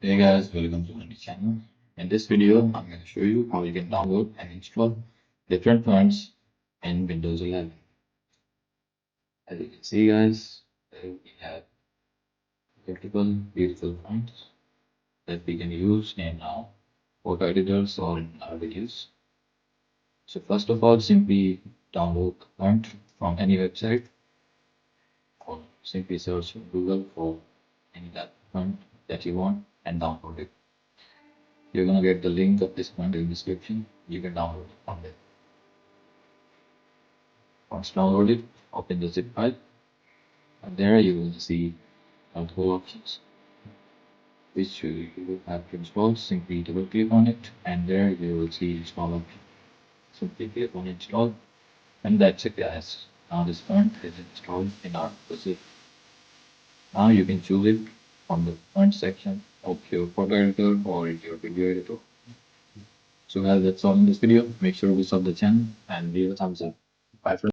Hey guys, welcome to my channel. In this video, I'm going to show you how you can download and install different fonts in Windows 11. As you can see guys, we have multiple beautiful fonts that we can use in our photo editors or in our videos. So first of all, simply download the font from any website or simply search Google for any that font that you want and download it. You're gonna get the link of this font in the description. You can download it from there. Once downloaded, open the zip file, and there you will see multiple options which you will have to install. Simply double click on it, and there you will see install option. Simply click on install, and that's it, guys. Now this font is installed in our zip. Now you can choose it from the font section of your photo editor or in your video editor. So, guys, that's all in this video. Make sure to sub the channel and leave a thumbs up. Bye for